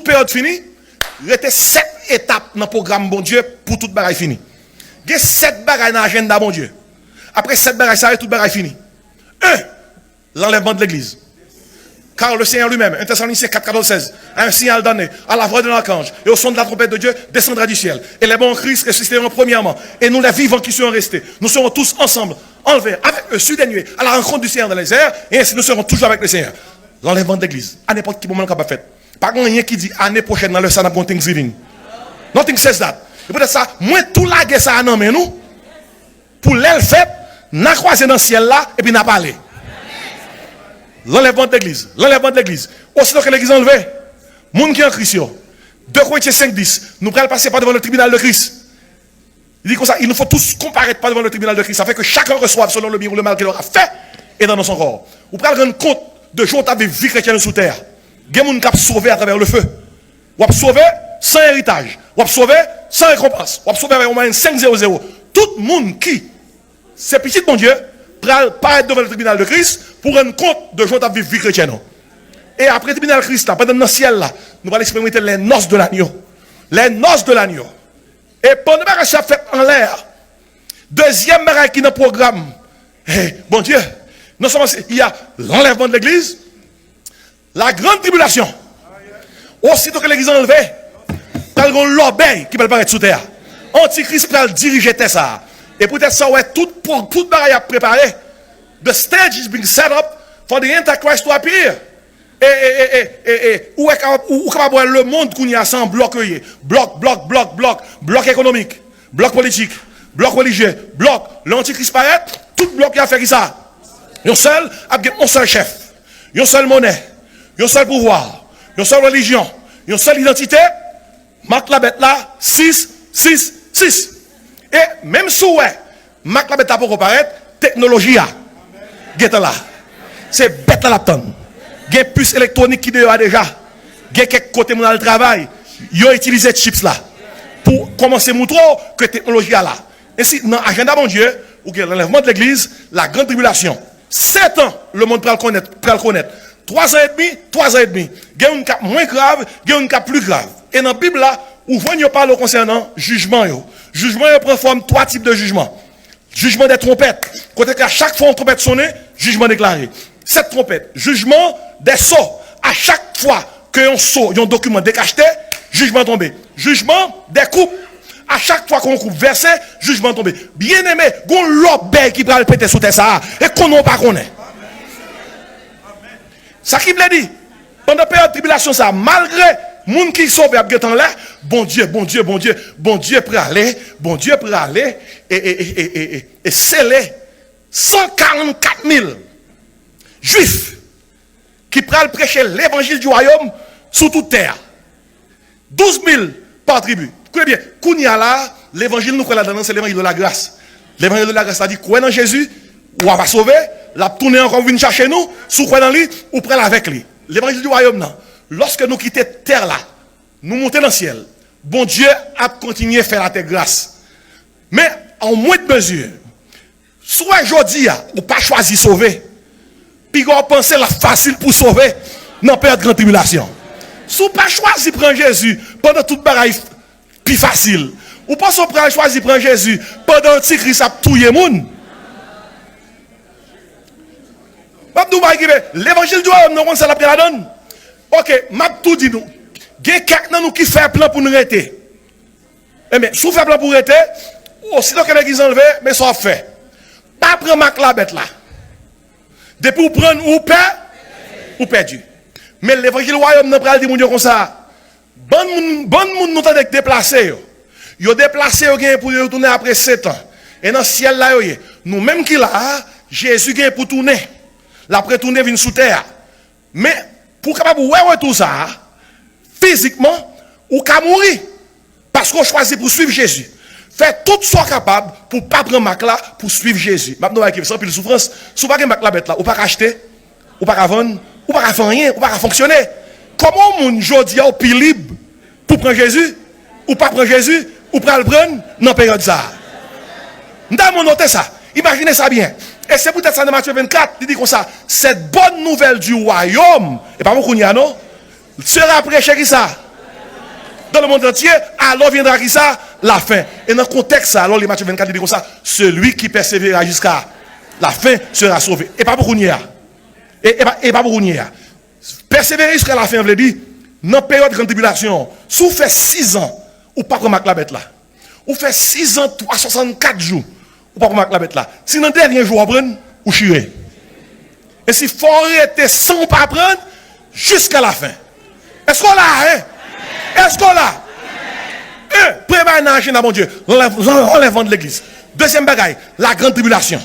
période finie, il y a 7 étapes dans le programme bon Dieu pour toute bagaille fini. Il y a 7 bagailles dans l'agenda bon Dieu. Après 7 bagailles, ça y est, toute bagaille fini. 1. L'enlèvement de l'église. Car le Seigneur lui-même, 1 Thessaloniciens 4, 14, 16, a un signal donné à la voix de l'archange et au son de la trompette de Dieu descendra du ciel. Et les bons Christ ressusciteront premièrement. Et nous, les vivants qui seront restés, nous serons tous ensemble, enlevés avec eux sur des nuées, à la rencontre du Seigneur dans les airs. Et ainsi nous serons toujours avec le Seigneur. L'enlèvement de l'église, à n'importe quel moment qu'on va faire. Par contre, il y a qui dit année prochaine dans le Sana pour Thanksgiving. Nothing says that. Et peut-être ça, moi tout la guerre ça non mais nous pour l'elle fait, n'a croisé dans le ciel là et puis n'a parlé. L'enlèvement de l'église, l'enlèvement de l'église. Aussitôt que l'église est enlevée, monde qui est en Christ, 2 Corinthiens 5, 10, nous pourrons passer par devant le tribunal de Christ. Il dit comme ça, il nous faut tous comparaître par devant le tribunal de Christ. Ça fait que chacun reçoive selon le bien ou le mal qu'il aura fait et dans son corps. Vous pouvez rendre compte de gens qui avaient vie chrétienne sous terre. Il y a des gens qui ont sauvé à travers le feu. Ou ont sauvé sans héritage. Ou ont sauvé sans récompense. Ou ont sauvé avec au moins 500. Tout le monde qui, c'est petit mon Dieu, paraître devant le tribunal de Christ pour rendre compte de gens qui ont vécu vie chrétienne. Et après le tribunal de Christ, là, pendant le ciel, là, nous allons expérimenter les noces de l'agneau. Les noces de l'agneau. Et pendant que ça fait en l'air, deuxième bagaille qui est dans le programme, bon Dieu, non seulement il y a l'enlèvement de l'église, la grande tribulation. Aussitôt que l'église est enlevée, il y a l'obéi qui peut paraître sous terre. Antichrist peut diriger ça. Et peut-être ça ouais tout bagaille à préparer. The stage is being set up for the Antichrist to appear. Où est voir le monde qu'on y a sans bloc économique, bloc politique, bloc religieux, bloc l'antichrist paraît, tout bloc qui a fait ça. Un seul chef, une seule monnaie, un seul pouvoir, une seule religion, une seule identité. Marc la bête là 6. Et même si Marc la bête a pour apparaître, technologie a. Là. C'est bête à la tonne. Il y a puce électronique qui a déjà. Il y a quelques côtés dans le travail. Ils ont utilisé ces chips là. Pour commencer à montrer que la technologie est là. Ainsi, dans l'agenda mon Dieu, où il y a l'enlèvement de l'église, la grande tribulation. 7 ans, le monde peut le connaître. 3 ans et demi. Il y a un cas moins grave, il y a un cas plus grave. Et dans la Bible là, où vous parle concernant jugement. Jugement prend forme 3 types de jugements. Jugement des trompettes. Côté qu'à chaque fois on trompette sonne, jugement déclaré. Cette trompette, jugement des sauts. À chaque fois qu'un saut, un document décacheté, jugement tombé. Jugement des coupes. À chaque fois qu'on coupe verset, jugement tombé. Bien aimé, gon l'obé qui va le péter sous terre ça et qu'on n'a pas connaît. Ça qui me dit, pendant la période de tribulation ça, malgré moun qui sauve à temps là, bon Dieu pour aller et sceller 144 000 juifs qui prennent prêcher l'évangile du royaume sous toute terre. 12 000 par tribu. Écoutez bien, Kounia là, l'évangile nous croit là-dedans, c'est l'évangile de la grâce. L'évangile de la grâce, ça dit, croyez dans Jésus, ou on va sauver, la tourner encore, venir chercher nous, sous croyez dans lui, ou prendre avec lui. L'évangile du royaume, non. Lorsque nous quittons terre là, nous montons dans le ciel, bon Dieu a continué à faire la terre grâce. Mais en moins de mesure, soit aujourd'hui, ou pas choisi sauver, puis on pense la facile pour sauver, dans la période de grande tribulation. Si vous pas choisi prendre Jésus pendant toute bagaille plus facile, ou pas choisi prendre Jésus pendant l'Antichrist a tué les gens. L'évangile du royaume, nous ça la donne. Ok, m'a tout dit nous. Il y a quelqu'un nous qui fait plan pour nous arrêter. Eh bien, si vous faites plan pour arrêter, aussitôt que l'église enlevée, mais ça fait. Pas prendre la bête là. Depuis vous prendre ou perdre, ou perdu. Mais l'évangile du royaume n'a pas dit mon Dieu comme ça. Bon monde nous t'a déplacé. Yo déplacé pour retourner après 7 ans. Et dans le ciel là, nous même qui là, Jésus vient pour tourner. L'après tourner vient sous terre. Mais pour capable ouais tout ça, physiquement, ou qu'à mourir. Parce qu'on choisit pour suivre Jésus. Faites tout ce soit capable pour ne pas prendre Mac là pour suivre Jésus. Maintenant, avec ça, puis la souffrance, si vous ne pouvez pas Mac bête là, ou pas acheter, ou pas vendre, ou pas faire rien, ou pas fonctionner. Comment mon jodi a plus libre pour prendre Jésus, ou pas prendre Jésus, ou pas le prendre dans la période ça. Nous avons noté ça. Imaginez ça bien. Et c'est peut-être ça dans Matthieu 24, il dit comme ça, cette bonne nouvelle du royaume, et pas beaucoup n'y a non, sera prêché qui ça? dans le monde entier, alors viendra qui ça? La fin. Et dans le contexte, alors les Matthieu 24 dit comme ça, celui qui persévérera jusqu'à la fin sera sauvé. Et pas beaucoup n'y a. Et pas beaucoup n'y a. Persévérer jusqu'à la fin, on veut dire, dans la période de grande tribulation, si vous faites 6 ans, ou pas comme la bête là. Ou fait 6 ans, 364 jours, ou pas comme la bête là. Si dans le dernier jour, vous prenez, ou chirez. Et si faut arrêter sans pas prendre, jusqu'à la fin. Est-ce qu'on l'a, hein? Est-ce qu'on l'a? Préparez dans la chaîne à mon Dieu. Enlèvement de l'église. Deuxième bagaille, la grande tribulation.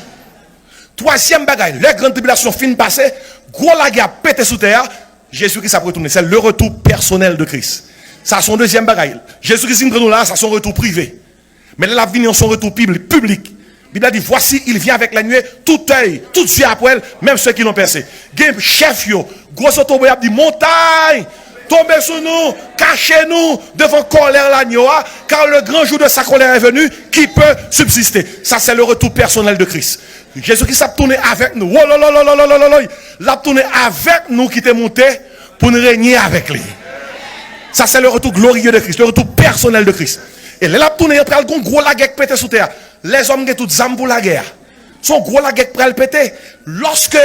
Troisième bagaille, la grande tribulation fin passée, gros la guerre pété sous terre, Jésus-Christ a retourné. C'est le retour personnel de Christ. Ça, son deuxième bagaille. Jésus-Christ nous là, ça son retour privé. Mais là, la vie son retour public. La Bible dit, voici, il vient avec la nuée, tout œil, tout yeux après elle, même ceux qui l'ont percé. Game chef yo, gros auto dit, montagne, tombez sur nous, cachez-nous devant colère l'agneau, car le grand jour de sa colère est venu, qui peut subsister. Ça, c'est le retour personnel de Christ. Jésus-Christ a tourné avec nous. Il a tourné avec nous qui t'est monté pour nous régner avec lui. Ça, c'est le retour glorieux de Christ, le retour personnel de Christ. Et là, il a tourné, il a pris gros la guerre pété sous terre. Les hommes qui ont toutes armes pour la guerre. Son gros la guerre prêt à le péter. Lorsque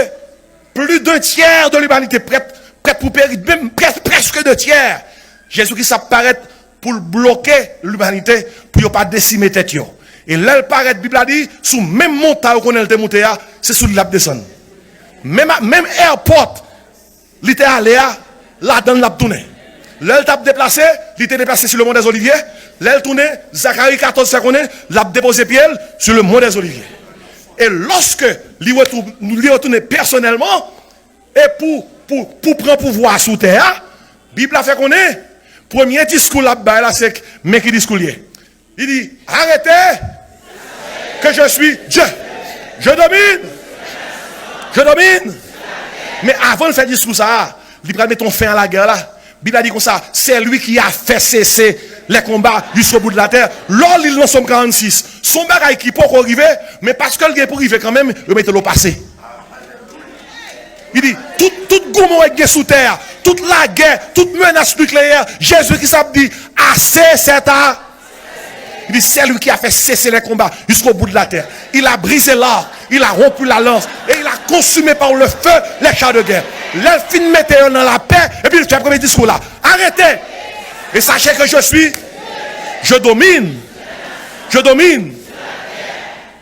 plus d'un tiers de l'humanité prête pour périr, même presque 2 tiers, Jésus-Christ apparaît pour bloquer l'humanité, pour ne pas décimer tête. Et là, il paraît, la Bible a dit, sous même montagne qu'on est monté, c'est sous la descente. Même airport, il était allé là dans la tournée. Là, il a déplacé, il était déplacé sur le mont des Oliviers. Là, il tourné, Zacharie 14 secondes, il a déposé pied sur le mont des Oliviers. Et lorsque il retourne personnellement, et pour prendre pouvoir sous terre, la Bible a fait qu'on est, premier discours là-bas, c'est mais qui discours il dit, arrêtez, que je suis Dieu. Je domine. Je domine. Mais avant de faire discours ça, il va mettre ton fin à la guerre là. Bible a dit comme ça, c'est lui qui a fait cesser les combats jusqu'au bout de la terre. Lors il en somme 46. Son bagage qui peut arriver, mais parce que le pour arriver quand même, il met le passé. Il dit, tout gourmand est sous terre, toute la guerre, toute menace nucléaire, Jésus qui s'est dit, assez c'est à. Il dit, c'est lui qui a fait cesser les combats jusqu'au bout de la terre. Il a brisé l'arc, il a rompu la lance, et il a consumé par le feu les chars de guerre. L'elfine mettait dans la paix, et puis il fait le premier discours là. Arrêtez! Et sachez que je domine.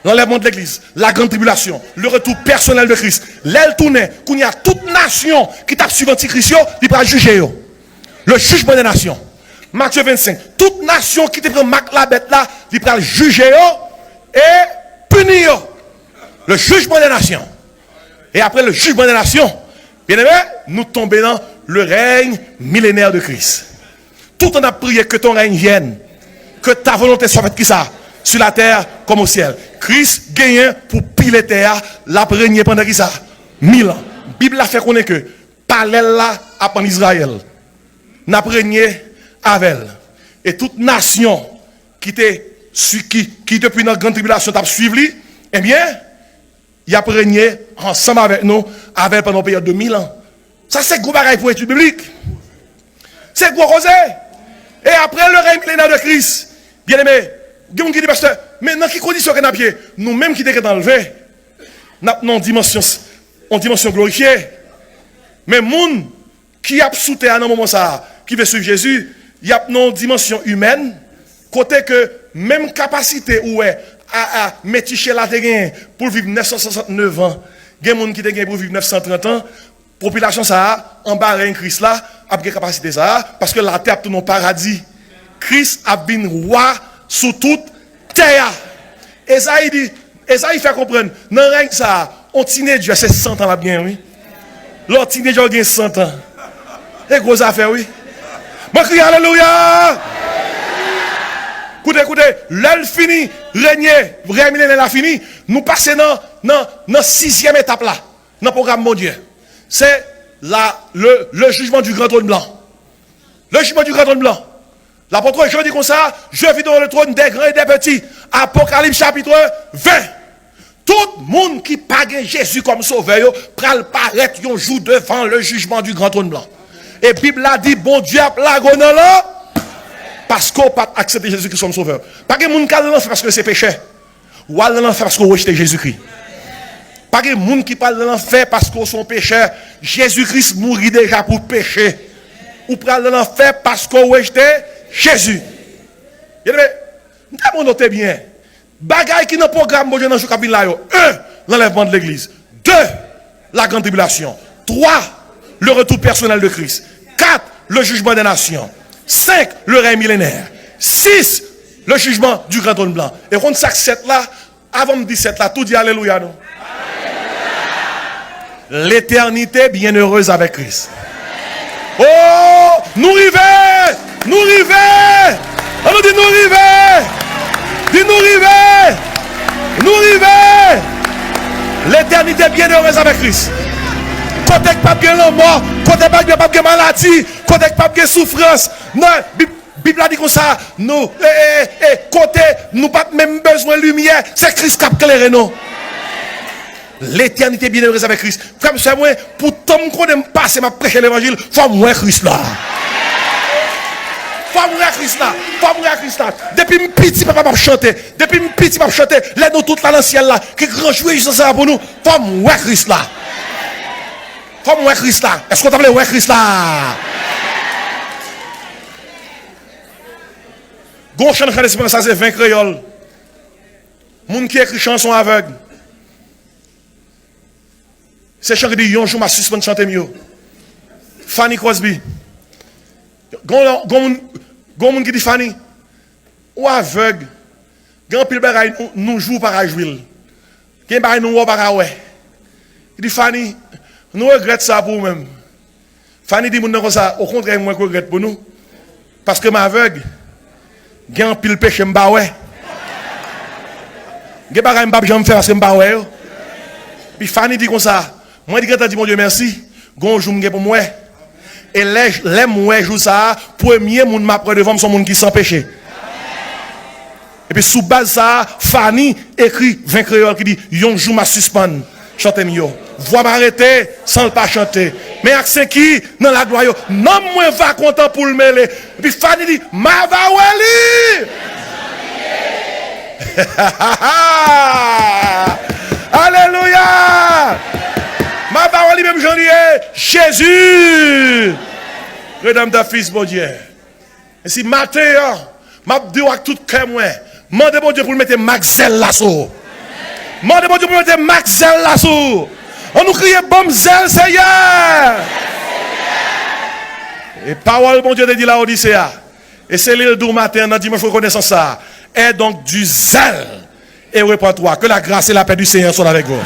L'enlèvement de l'église, la grande tribulation, le retour personnel de Christ. L'aile tournée, qu'il y a toute nation qui tape sur l'antichrist, il va juger. Le jugement des nations. Matthieu 25. Toute nation qui te prend la bête là, il va juger et punir. Le jugement des nations. Et après le jugement des nations, bien aimé, nous tombons dans le règne millénaire de Christ. Tout en a prié que ton règne vienne. Que ta volonté soit faite qui ça? Sur la terre comme au ciel. Christ gagne pour piler terre, l'a régné pendant qui ça? 1000 ans. La Bible a fait qu'on est que parallèle là en Israël. N'a régné avec elle. Et toute nation qui depuis notre grande tribulation t'a suivi, eh bien, il a régné ensemble avec nous avec pendant une période de 1000 ans. Ça c'est gros bagaille pour étude biblique. C'est gros rosé. Et après le règne millénaire de Christ, bien aimé, il y a qui dit, pasteur, mais dans quelles conditions qu'on a pied? Nous-mêmes qui sommes enlevés, nous avons une dimension glorifiée. Mais les gens qui a sauté à un moment ça, qui veut suivre Jésus, il y a une dimension humaine, côté que même capacité où est à méticher la terre pour vivre 969 ans, il y a des gens qui ont pour vivre 930 ans, population ça, en bas de Christ là, a une capacité ça, parce que la terre est un paradis. Christ a bien roi sous toute terre. Et ça, il dit, et ça, il fait comprendre, dans le règne ça, on tient Dieu, c'est 100 ans là bien, oui. L'autre tient Dieu, il 100 ans. Et gros affaire, oui. Moi, crie alléluia. Écoutez, l'heure fini, régner, vrai millénaire a fini, nous passons dans 6e étape là, dans le programme mon Dieu. C'est le jugement du grand trône blanc. Le jugement du grand trône blanc. L'apôtre Jean dit comme ça, je vis dans le trône des grands et des petits. Apocalypse chapitre 20. Tout le monde qui pague Jésus comme sauveur, pral paraître un jour devant le jugement du grand trône blanc. Et la Bible a dit, bon Dieu a plagonné là. parce qu'on pas accepté Jésus-Christ comme sauveur. Pas que moun qui parle parce que c'est péché. Ou aller dans l'enfer parce qu'on rejette Jésus-Christ. Pas que moun qui parle dans l'enfer parce qu'on sont pécheurs. Jésus-Christ mourit déjà pour péché. Ou parle dans l'enfer parce qu'on rejette Jésus. Nous notez bien. Bagaille qui dans le programme bon Dieu dans le chapitre là. 1. L'enlèvement de l'église. 2. La grande tribulation. 3. Le retour personnel de Christ. 4. Le jugement des nations. 5. Le règne millénaire. 6. Le jugement du grand trône blanc. Et quand ça 7 là, avant de dire 7 là, tout dit alléluia non. L'éternité bienheureuse avec Christ. Oh, nous rivons, nous rivons. On nous dit nous rivons. Dis nous rivons. Nous rivons. L'éternité bienheureuse avec Christ. Côté pas bien la mort, côté pas bien maladie, côté pas bien souffrance. Non, Bible a dit comme ça, nous côté nous pas même besoin de lumière, c'est Christ qui a éclairé nous. L'éternité bienheureuse avec Christ. Comme ça moi pour tant qu'on aime passer m'a prêcher l'évangile, faut moi Christ là. Faut moi Christ là. Faut moi Christ là. Depuis mon petit papa m'a chanté, depuis mon petit papa chanté, les nous toute là dans le ciel là, qui grand jouer juste ça pour nous. Faut moi Christ là. Faut moi Christ là. Est-ce qu'on t'appelle ouais Christ là? Gon chant de l'espérance ça c'est 20 créoles. Moun qui écrit chanson aveugle. C'est chant qui dit yon jour m'a suspend chanter mieux. Fanny Crosby. Gon moun qui dit Fanny ou aveugle. Grand pile bagay nous joue par jouer. Gen bagay nous par ouais. Il dit Fanny, nous regrette ça pour nous-mêmes. Fanny dit moun comme ça, au contraire moi regrette pour nous parce que m'aveugle. Gen pile péché m'ba ouais. Gen bagay m'ba jamais faire parce que m'ba ouais. Puis Fanny dit comme ça, moi dit que dit mon Dieu merci, gon jour m'gè pour moi. Et les moi jour ça, premier moun m'a près devant son monde qui sans péché. Et puis sous base ça, Fanny écrit 20 créoles qui dit yon jour m'a suspend chanter mieux. Voix m'arrêter sans le pas chanter. Mais accès qui dans la gloire non moins va content pour le mêler. Et puis Fanny dit ma va wali. Alléluia. Ma va wali même Jean Jésus. Redame ta fils bon Dieu. Et si matin m'a dit avec tout cœur moi, mandez bon Dieu pour mettre Maxel là-sous. Mandez bon Dieu pour mettre Maxel là-sous. On nous crie bon zèle Seigneur. Et parole bon Dieu te dit la Odyssée. Et c'est l'île du matin dans dimanche reconnaissance ça. Et donc du zèle et répands-toi. Que la grâce et la paix du Seigneur soient avec vous.